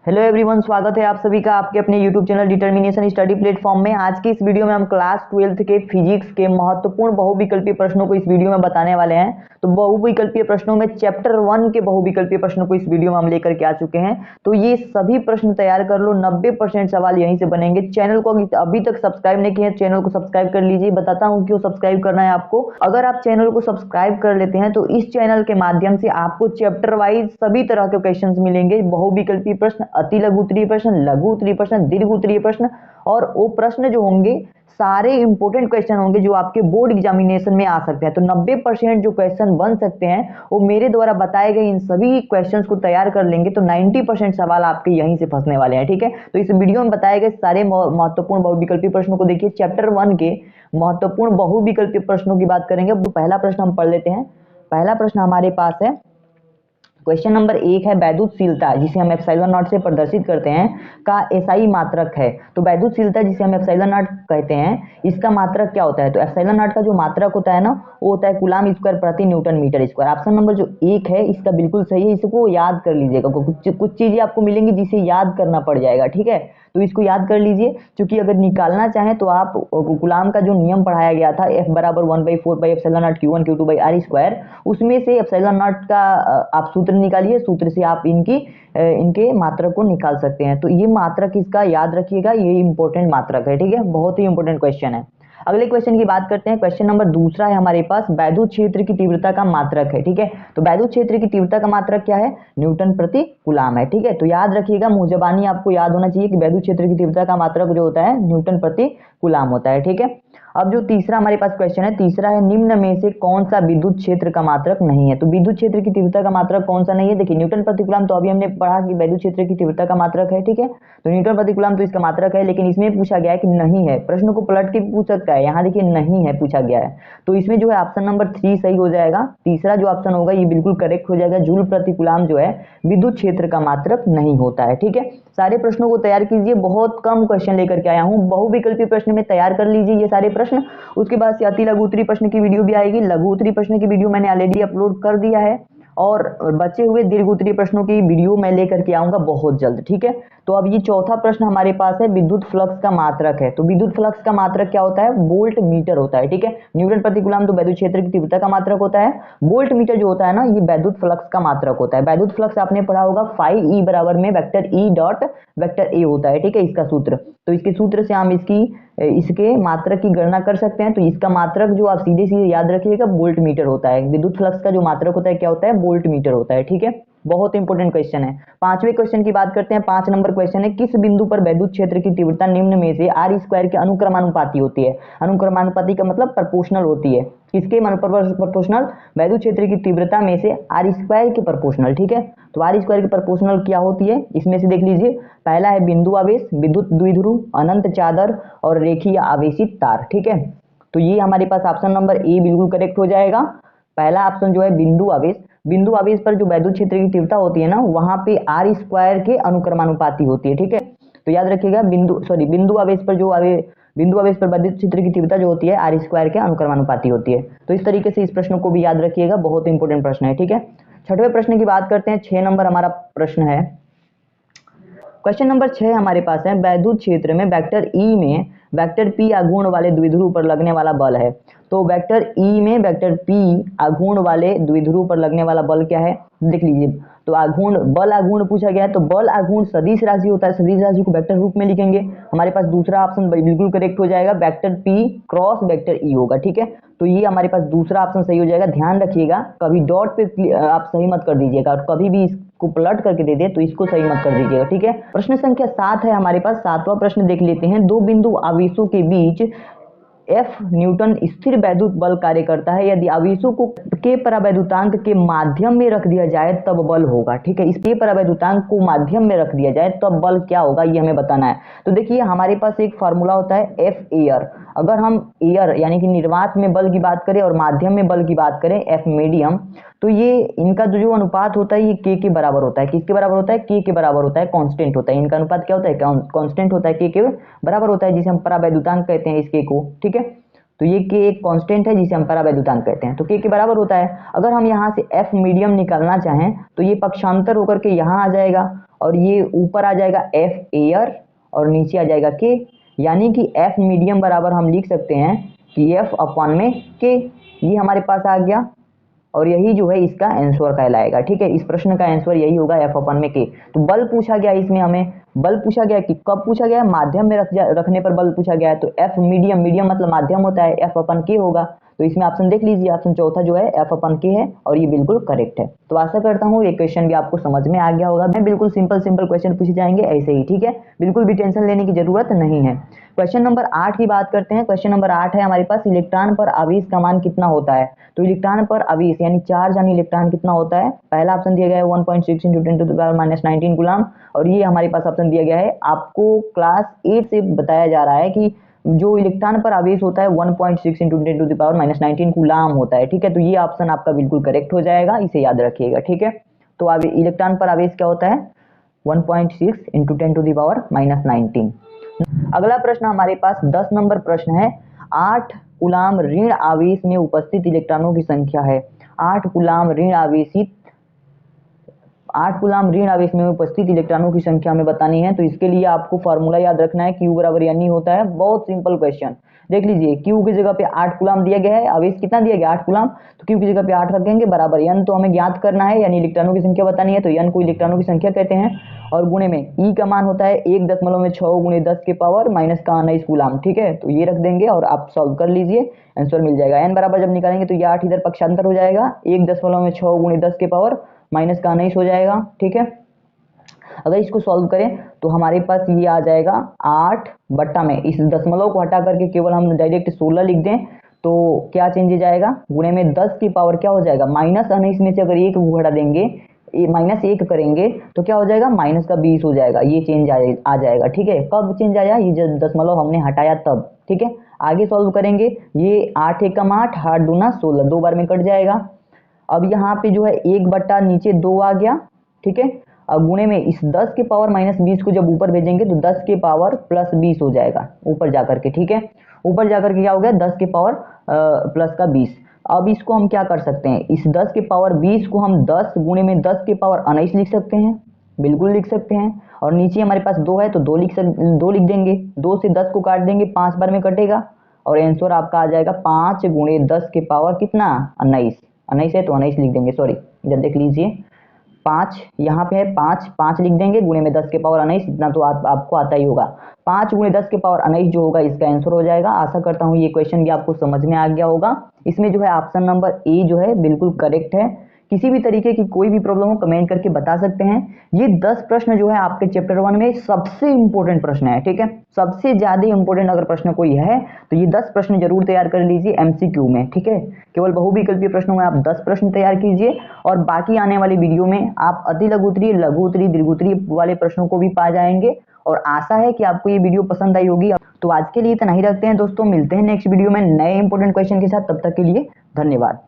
Hello everyone, स्वागत है आप सभी का आपके अपने YouTube channel determination study platform में। आज की इस वीडियो में हम क्लास 12th के फिजिक्स के महत्वपूर्ण बहुविकल्पीय प्रश्नों को इस वीडियो में बताने वाले हैं। तो बहुविकल्पीय प्रश्नों में चैप्टर 1 के बहुविकल्पीय प्रश्नों को इस वीडियो में हम लेकर के आ चुके हैं। तो ये सभी प्रश्न तैयार कर लो, 90% सवाल यहीं से बनेंगे। चैनल को अभी तक सब्सक्राइब नहीं किया है, चैनल को सब्सक्राइब कर लीजिए। बताता हूँ क्यों सब्सक्राइब करना है आपको। अगर आप चैनल को सब्सक्राइब कर लेते हैं तो इस चैनल के माध्यम से आपको चैप्टर वाइज सभी तरह के क्वेश्चंस मिलेंगे। बहुविकल्पीय प्रश्न, अति लघु उत्तरीय प्रश्न, लघु उत्तरीय प्रश्न, दीर्घ उत्तरीय प्रश्न और वो प्रश्न जो होंगे सारे इंपॉर्टेंट क्वेश्चन होंगे जो आपके बोर्ड एग्जामिनेशन में आ सकते हैं। तो 90% जो क्वेश्चन बन सकते हैं वो मेरे द्वारा बताए गए इन सभी क्वेश्चंस को तैयार कर लेंगे तो 90% सवाल आपके यहीं से फंसने वाले हैं। ठीक है, तो इस वीडियो में बताए गए सारे महत्वपूर्ण बहुविकल्पीय प्रश्नों को देखिए। चैप्टर 1 के महत्वपूर्ण बहुविकल्पीय प्रश्नों की बात करेंगे। तो पहला प्रश्न हम पढ़ लेते हैं। पहला प्रश्न हमारे पास है, क्वेश्चन नंबर 1 है, वैद्युतशीलता जिसे हम एप्सिलॉन नॉट से प्रदर्शित करते हैं का एसआई मात्रक है। तो वैद्युतशीलता जिसे हम एप्सिलॉन नॉट कहते हैं इसका मात्रक क्या होता है? तो एप्सिलॉन नॉट का जो मात्रक होता है ना वो होता है कूलाम स्क्वायर प्रति newton metre square. Option number जो 1 है इसका बिल्कुल सही है, इसको याद कर लीजिएगा। कुछ चीजें आपको मिलेंगी जिसे याद करना पड़ जाएगा। ठीक है, तो इसको याद कर लीजिए, क्योंकि अगर निकालना चाहें तो आप कूलाम का जो नियम पढ़ाया गया था F बराबर 1/4 Q1 Q2 R स्क्वायर, उसमें से एप्सिलॉन नॉट का आप सूत्र निकालिए। सूत्र से आप इनके मात्रक को निकाल सकते हैं। तो ये मात्रक इसका याद रखिएगा, ये इंपॉर्टेंट मात्रक है। ठीक है, बहुत ही इंपॉर्टेंट क्वेश्चन है। अगले क्वेश्चन की बात करते हैं। क्वेश्चन नंबर दूसरा है हमारे पास, वैद्युत क्षेत्र की तीव्रता का मात्रक है। ठीक है, तो वैद्युत क्षेत्र की तीव्रता का मात्रक क्या है? न्यूटन प्रति कूलाम है। ठीक है, तो याद रखिएगा, मुंहजबानी आपको याद होना चाहिए कि वैद्युत क्षेत्र की तीव्रता का मात्रक जो होता है न्यूटन प्रति कूलाम होता है। ठीक है, अब जो तीसरा हमारे पास क्वेश्चन है, तीसरा है, निम्न में से कौन सा विद्युत क्षेत्र का मात्रक नहीं है? तो विद्युत क्षेत्र की तीव्रता का मात्रक कौन सा नहीं है? देखिए, न्यूटन प्रति कूलाम तो अभी हमने पढ़ा कि वैद्युत क्षेत्र की तीव्रता का मात्रक है। ठीक है, तो न्यूटन प्रति कूलाम तो इसका मात्रक है, लेकिन इसमें पूछा गया है कि नहीं है। प्रश्न को पलट के पूछ सकता है, यहाँ देखिए नहीं है पूछा गया है। तो इसमें जो है ऑप्शन नंबर 3 सही हो जाएगा। तीसरा जो ऑप्शन होगा ये बिल्कुल करेक्ट हो जाएगा। जूल प्रति कूलाम जो है विद्युत क्षेत्र का मात्रक नहीं होता है। ठीक है, सारे प्रश्नों को तैयार कीजिए, बहुत कम क्वेश्चन लेकर के आया हूँ। बहुविकल्पीय प्रश्न में तैयार कर लीजिए ये सारे प्रश्न। उसके बाद से अति लघु उत्तरीय प्रश्न की वीडियो भी आएगी। लघु उत्तरीय प्रश्न की वीडियो मैंने ऑलरेडी अपलोड कर दिया है और बचे हुए दीर्घ उत्तरीय प्रश्नों की वीडियो मैं लेकर के आऊंगा बहुत जल्द। ठीक है, तो अब ये चौथा प्रश्न हमारे पास है, विद्युत फ्लक्स का मात्रक है। तो विद्युत फ्लक्स का मात्रक क्या होता है? वोल्ट मीटर होता है। ठीक है, न्यूटन प्रति कूलाम तो वैद्युत क्षेत्र की तीव्रता का मात्रक होता है। वोल्ट मीटर जो होता है ना ये वैद्युत फ्लक्स का मात्रक होता है। वैद्युत फ्लक्स आपने पढ़ा होगा, फाई ई बराबर में vector E dot vector A होता है। ठीक है, इसका सूत्र, तो इसके सूत्र से हम इसके मात्रक की गणना कर सकते हैं। तो इसका मात्रक जो आप सीधे सीधे याद रखिएगा वोल्ट मीटर होता है। विद्युत फ्लक्स का जो मात्रक होता है क्या होता है? वोल्ट मीटर होता है। ठीक है, बहुत इंपॉर्टेंट क्वेश्चन है। पांचवें क्वेश्चन की बात करते हैं। 5 नंबर क्वेश्चन है, किस बिंदु पर वैद्युत क्षेत्र की तीव्रता निम्न में से आर स्क्वायर के अनुक्रमानुपाती होती है? अनुक्रमानुपाती का मतलब प्रोपोर्शनल होती है। किसके प्रोपोर्शनल? वैद्युत क्षेत्र की तीव्रता में से आर स्क्वायर के प्रोपोर्शनल। ठीक है, तो आर स्क्वायर की प्रोपोर्शनल क्या होती है इसमें से देख लीजिए। पहला है बिंदु आवेश, विद्युत द्विध्रुव, अनंत चादर और रेखीय आवेशित तार। ठीक है, तो ये हमारे पास ऑप्शन नंबर ए बिल्कुल करेक्ट हो जाएगा। पहला ऑप्शन जो है बिंदु आवेश, बिंदु आवेश पर जो वैद्युत क्षेत्र की तीव्रता होती है ना वहां पे आर स्क्वायर के अनुक्रमानुपाती होती है। ठीक है, तो याद रखिएगा बिंदु आवेश पर वैद्युत क्षेत्र की तीव्रता जो होती है आर स्क्वायर के अनुक्रमानुपाती होती है। तो इस तरीके से इस प्रश्न को भी याद रखिएगा, बहुत इंपॉर्टेंट प्रश्न है। ठीक है, छठवें प्रश्न की बात करते हैं। 6 नंबर हमारा प्रश्न है। क्वेश्चन नंबर 6 हमारे पास है, वैद्युत क्षेत्र में वेक्टर ई में वेक्टर पी आघूर्ण वाले द्विध्रुव पर लगने वाला बल है। तो वेक्टर ई में वेक्टर पी आघूर्ण वाले द्विध्रुव पर लगने वाला बल क्या है? देख लीजिए, तो बल आघूर्ण पूछा गया है, तो बल आघूर्ण सदिश राशि होता है। सदिश राशि को वेक्टर रूप में लिखेंगे। हमारे पास दूसरा ऑप्शन बिल्कुल करेक्ट हो जाएगा, vector P cross vector E होगा। ठीक है, तो ये हमारे पास दूसरा ऑप्शन सही हो जाएगा। ध्यान रखिएगा, कभी डॉट पे आप सही मत कर दीजिएगा और कभी भी इसको पलट करके दे दे तो इसको सही मत कर दीजिएगा। ठीक है, प्रश्न संख्या 7 है हमारे पास। 7वां प्रश्न देख लेते हैं। दो बिंदु आवेशों के बीच F न्यूटन स्थिर वैद्युत बल कार्य करता है। यदि आवेशों को के परावैद्युतांक के माध्यम में रख दिया जाए तब बल होगा। ठीक है, इस के परावैद्युतांक को माध्यम में रख दिया जाए तब बल क्या होगा ये हमें बताना है। तो देखिए हमारे पास एक फार्मूला होता है F एयर। अगर हम एयर यानी कि निर्वात में बल की बात करें और माध्यम में बल की बात करें F मीडियम, तो ये इनका जो अनुपात होता है ये K के बराबर होता है। किसके बराबर होता है? K के बराबर होता है, कांस्टेंट होता है। इनका अनुपात क्या होता है? कांस्टेंट होता है, K के बराबर होता है, जिसे हम परावैद्युतांक कहते हैं इस K को। ठीक है, तो ये K एक कांस्टेंट है जिसे हम परावैद्युतांक कहते हैं, तो K के बराबर होता है। अगर हम यहाँ से F मीडियम निकालना चाहें तो ये पक्षांतर होकर के यहाँ आ जाएगा और ये ऊपर आ जाएगा एफ एयर और नीचे आ जाएगा के, यानी कि एफ मीडियम बराबर हम लिख सकते हैं कि एफ अपॉन में के, ये हमारे पास आ गया और यही जो है इसका आंसर कहलाएगा। ठीक है, इस प्रश्न का आंसर यही होगा एफ अपन में के। तो बल पूछा गया, इसमें हमें बल पूछा गया कि कब पूछा गया, माध्यम में रखने पर बल पूछा गया है। तो एफ मीडियम, मीडियम मतलब माध्यम होता है, एफ अपन के होगा। तो इसमें ऑप्शन देख लीजिए, ऑप्शन चौथा जो है एफ अपन के है और ये बिल्कुल करेक्ट है। तो आशा करता हूँ ये क्वेश्चन भी आपको समझ में आ गया होगा। मैं बिल्कुल सिंपल क्वेश्चन पूछे जाएंगे ऐसे ही, ठीक है, बिल्कुल भी टेंशन लेने की जरूरत नहीं है। क्वेश्चन नंबर 8 की बात करते हैं। क्वेश्चन नंबर 8 है हमारे पास, इलेक्ट्रॉन पर आवेश का मान कितना होता है। तो इलेक्ट्रॉन पर आवेश यानी चार्ज यानी इलेक्ट्रॉन कितना होता है। पहला ऑप्शन दिया गया है 1.6 × 10⁻⁻19 कूलम, और ये हमारे पास ऑप्शन दिया गया है, आपको क्लास 8 से बताया जा रहा है कि जो इलेक्ट्रॉन पर आवेश होता है 1.6 × 10⁻⁻19 कूलम होता है। ठीक है, तो ये ऑप्शन आपका बिल्कुल करेक्ट हो जाएगा, इसे याद रखिएगा। ठीक है, तो अब इलेक्ट्रॉन पर आवेश क्या होता है 1.6 × 10⁻⁻19। अगला प्रश्न हमारे पास 10 नंबर प्रश्न है। 8 कूलम ऋण आवेश में उपस्थित इलेक्ट्रॉनों की संख्या है। 8 कूलम ऋण आवेश में उपस्थित इलेक्ट्रॉनों की संख्या हमें बतानी है। तो इसके लिए आपको फॉर्मूला याद रखना है, Q बराबर N होता है। बहुत सिंपल क्वेश्चन, देख लीजिए, Q की जगह पे 8 कूलम दिया गया है, आवेश कितना दिया गया 8 कूलम, तो Q की जगह पे 8 रखेंगे, बराबर N तो हमें ज्ञात करना है, यानी इलेक्ट्रॉनों की संख्या बतानी है। तो N को इलेक्ट्रॉनों की संख्या कहते हैं, और गुणे में E का मान होता है 1.6 × 10 के पावर -19 कूलम। ठीक है, तो ये रख देंगे और आप सॉल्व कर लीजिए, आंसर मिल जाएगा। N बराबर जब निकालेंगे तो ये 8 इधर पक्षांतर हो जाएगा, 1.6 × 10 के पावर -19 हो जाएगा। ठीक है, अगर इसको सॉल्व करें तो हमारे पास ये आ जाएगा 8 बट्टा में, इस दशमलव को हटा करके केवल हम डायरेक्ट 16 लिख दें तो क्या चेंज जाएगा, गुणे में 10 की पावर क्या हो जाएगा -19 में से अगर 1 घटा देंगे, -1 करेंगे तो क्या हो जाएगा -20 हो जाएगा, ये चेंज आ जाएगा। ठीक है, कब चेंज आया, ये जब दशमलव हमने हटाया तब। ठीक है, आगे सॉल्व करेंगे, ये 8 एकम 8, 8 दूना 16, 2 बार में कट जाएगा। अब यहाँ पे जो है 1 बट्टा नीचे 2 आ गया। ठीक है, अब गुणे में इस 10 के पावर -20 को जब ऊपर भेजेंगे तो 10 के पावर +20 हो जाएगा ऊपर जाकर के। ठीक है, ऊपर जाकर के क्या हो गया 10 के पावर प्लस का 20। अब इसको हम क्या कर सकते हैं, इस 10 के पावर 20 को हम 10 गुणे में 10 के पावर 19 लिख सकते हैं, बिल्कुल लिख सकते हैं। और नीचे हमारे पास 2 है तो 2 लिख देंगे, 2 से 10 को काट देंगे, 5 बार में कटेगा और आंसर आपका आ जाएगा 5 गुणे 10 के पावर कितना 19 है तो 19 लिख देंगे, सॉरी इधर देख लीजिए 5 यहाँ पे है, 5 लिख देंगे, गुणे में 10 के पावर 19, इतना तो आपको आता ही होगा। 5 गुणे 10 के पावर 19 जो होगा इसका आंसर हो जाएगा। आशा करता हूँ ये क्वेश्चन भी आपको समझ में आ गया होगा। इसमें जो है ऑप्शन नंबर ए जो है बिल्कुल करेक्ट है। किसी भी तरीके की कोई भी प्रॉब्लम हो कमेंट करके बता सकते हैं। ये 10 प्रश्न जो है आपके चैप्टर 1 में सबसे इंपॉर्टेंट प्रश्न है। ठीक है, सबसे ज्यादा इंपॉर्टेंट अगर प्रश्न कोई है तो ये 10 प्रश्न जरूर तैयार कर लीजिए एमसीक्यू में। ठीक है, केवल बहुविकल्पीय प्रश्नों में आप 10 प्रश्न तैयार कीजिए और बाकी आने वाली वीडियो में आप अति लघु उत्तरीय, लघु उत्तरीय, दीर्घ उत्तरीय वाले प्रश्नों को भी पा जाएंगे। और आशा है कि आपको ये वीडियो पसंद आई होगी। तो आज के लिए इतना ही रखते हैं दोस्तों, मिलते हैं नेक्स्ट वीडियो में नए इंपॉर्टेंट क्वेश्चन के साथ। तब तक के लिए धन्यवाद।